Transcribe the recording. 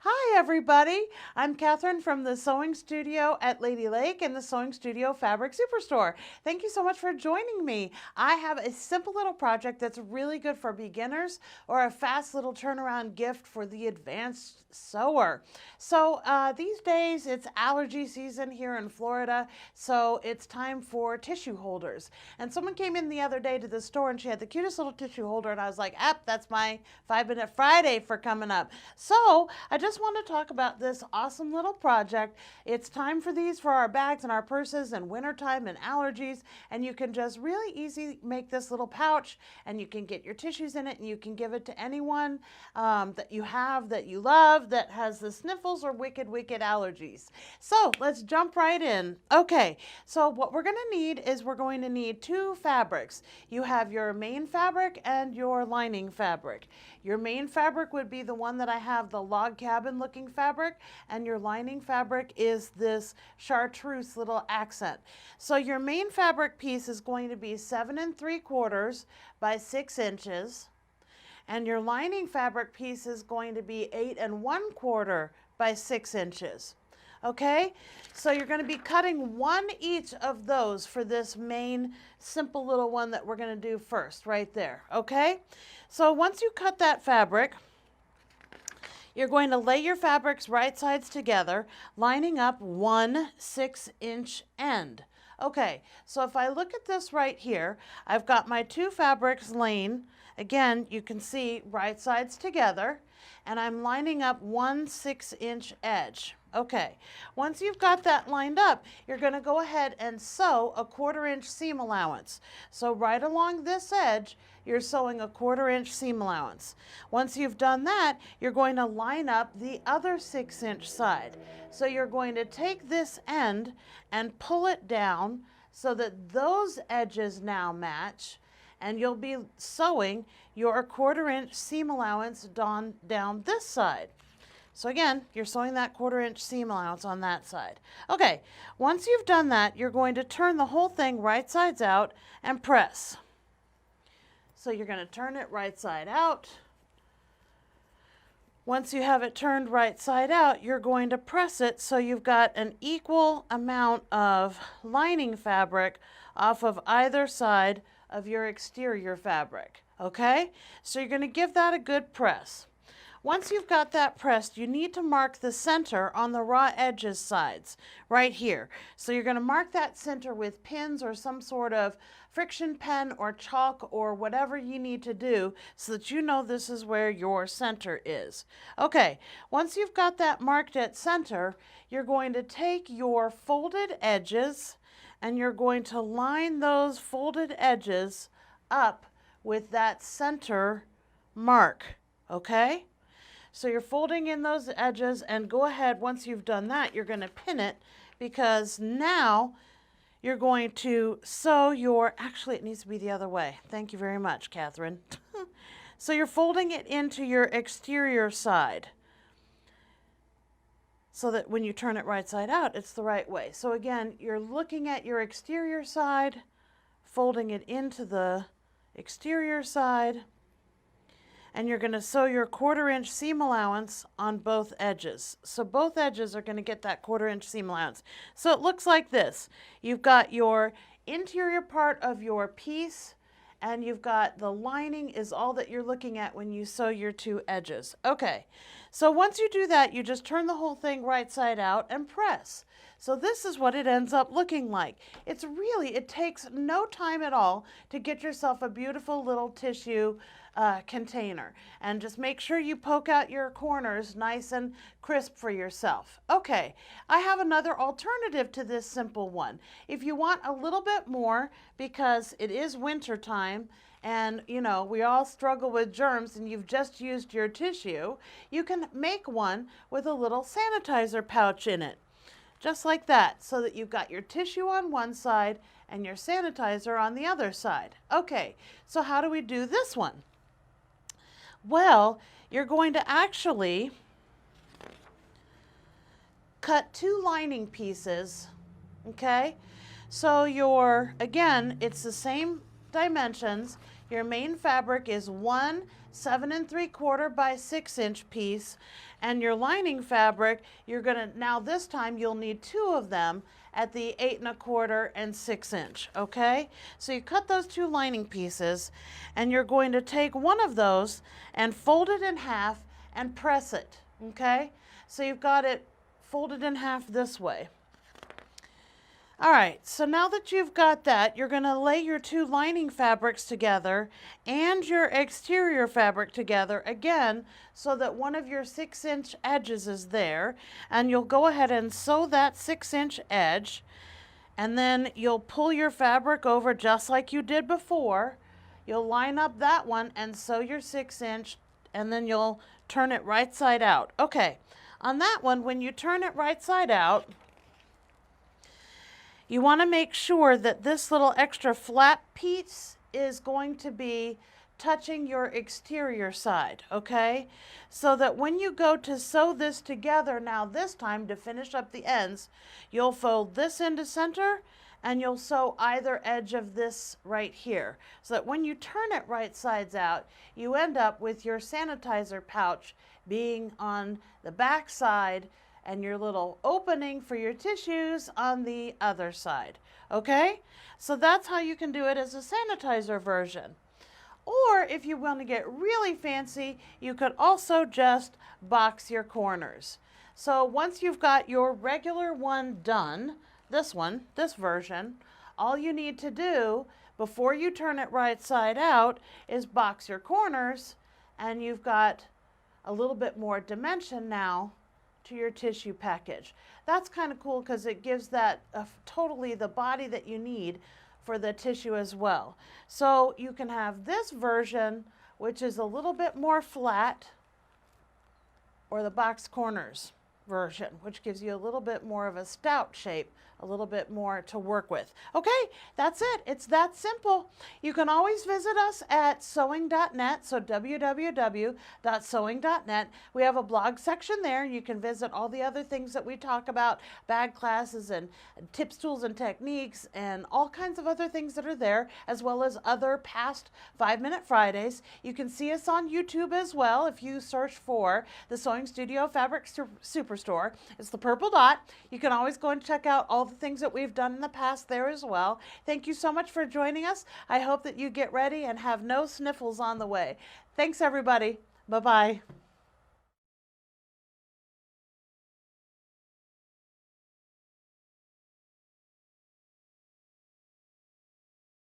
Hi everybody, I'm Kathryn from the Sewing Studio at Lady Lake and the Sewing Studio Fabric Superstore. Thank you so much for joining me. I have a simple little project that's really good for beginners or a fast little turnaround gift for the advanced sewer. So these days it's allergy season here in Florida, so it's time for tissue holders. And someone came in the other day to the store and she had the cutest little tissue holder and I was like, that's my 5-Minute Friday for coming up. So I just want to talk about this awesome little project. It's time for these for our bags and our purses in wintertime and allergies, and you can just really easy make this little pouch and you can get your tissues in it and you can give it to anyone that you have, that you love, that has the sniffles or wicked allergies. So let's jump right in. Okay, so what we're going to need is we're going to need two fabrics. You have your main fabric and your lining fabric. Your main fabric would be the one that I have, the log cabin looking fabric, and your lining fabric is this chartreuse little accent. So your main fabric piece is going to be 7 3/4 by 6 inches, and your lining fabric piece is going to be 8 1/4 by 6 inches. Okay, so you're going to be cutting one each of those for this main simple little one that we're going to do first right there. Okay, so once you cut that fabric, you're going to lay your fabrics right sides together, lining up 1 6-inch end. Okay, so if I look at this right here, I've got my two fabrics laying, again, you can see right sides together, and I'm lining up 1 6-inch edge. Okay, once you've got that lined up, you're going to go ahead and sew a 1/4-inch seam allowance. So right along this edge, you're sewing a 1/4-inch seam allowance. Once you've done that, you're going to line up the other 6-inch side. So you're going to take this end and pull it down so that those edges now match, and you'll be sewing your 1/4-inch seam allowance down this side. So again, you're sewing that 1/4-inch seam allowance on that side. Okay, once you've done that, you're going to turn the whole thing right sides out and press. So you're going to turn it right side out. Once you have it turned right side out, you're going to press it so you've got an equal amount of lining fabric off of either side of your exterior fabric. Okay, so you're going to give that a good press. Once you've got that pressed, you need to mark the center on the raw edges sides right here. So you're going to mark that center with pins or some sort of friction pen or chalk or whatever you need to do so that you know this is where your center is. Okay, once you've got that marked at center, you're going to take your folded edges and you're going to line those folded edges up with that center mark. Okay? So you're folding in those edges, and go ahead, once you've done that, you're going to pin it, because now you're going to sew your, actually it needs to be the other way. Thank you very much, Kathryn. So you're folding it into your exterior side so that when you turn it right side out, it's the right way. So again, you're looking at your exterior side, folding it into the exterior side, and you're going to sew your 1/4-inch seam allowance on both edges. So both edges are going to get that 1/4-inch seam allowance. So it looks like this. You've got your interior part of your piece, and you've got the lining is all that you're looking at when you sew your two edges. Okay, so once you do that, you just turn the whole thing right side out and press. So this is what it ends up looking like. It takes no time at all to get yourself a beautiful little tissue container, and just make sure you poke out your corners nice and crisp for yourself. Okay, I have another alternative to this simple one. If you want a little bit more, because it is winter time and you know we all struggle with germs and you've just used your tissue, you can make one with a little sanitizer pouch in it, just like that, so that you've got your tissue on one side and your sanitizer on the other side. Okay, so how do we do this one? Well, you're going to actually cut two lining pieces, okay? So again, it's the same dimensions. Your main fabric is one 7 3/4 by 6-inch piece, and your lining fabric, you're gonna, now this time you'll need 2 of them at the 8 1/4 and 6-inch, okay? So you cut those 2 lining pieces, and you're going to take one of those and fold it in half and press it, okay? So you've got it folded in half this way. All right, so now that you've got that, you're going to lay your 2 lining fabrics together and your exterior fabric together again so that one of your 6-inch edges is there, and you'll go ahead and sew that 6-inch edge, and then you'll pull your fabric over just like you did before. You'll line up that one and sew your 6-inch, and then you'll turn it right side out. Okay, on that one, when you turn it right side out, you want to make sure that this little extra flat piece is going to be touching your exterior side, okay? So that when you go to sew this together, now this time to finish up the ends, you'll fold this into center and you'll sew either edge of this right here. So that when you turn it right sides out, you end up with your sanitizer pouch being on the back side and your little opening for your tissues on the other side, okay? So that's how you can do it as a sanitizer version. Or if you want to get really fancy, you could also just box your corners. So once you've got your regular one done, this one, this version, all you need to do before you turn it right side out is box your corners, and you've got a little bit more dimension now to your tissue package. That's kind of cool because it gives that totally the body that you need for the tissue as well. So you can have this version, which is a little bit more flat, or the box corners version, which gives you a little bit more of a stout shape, a little bit more to work with. Okay, that's it. It's that simple. You can always visit us at sewing.net, so www.sewing.net. We have a blog section there. You can visit all the other things that we talk about, bag classes and tips, tools, and techniques, and all kinds of other things that are there, as well as other past 5-Minute Fridays. You can see us on YouTube as well if you search for the Sewing Studio Fabric Superstore. It's the purple dot. You can always go and check out all the things that we've done in the past there as well. Thank you so much for joining us. I hope that you get ready and have no sniffles on the way. Thanks, everybody. Bye-bye.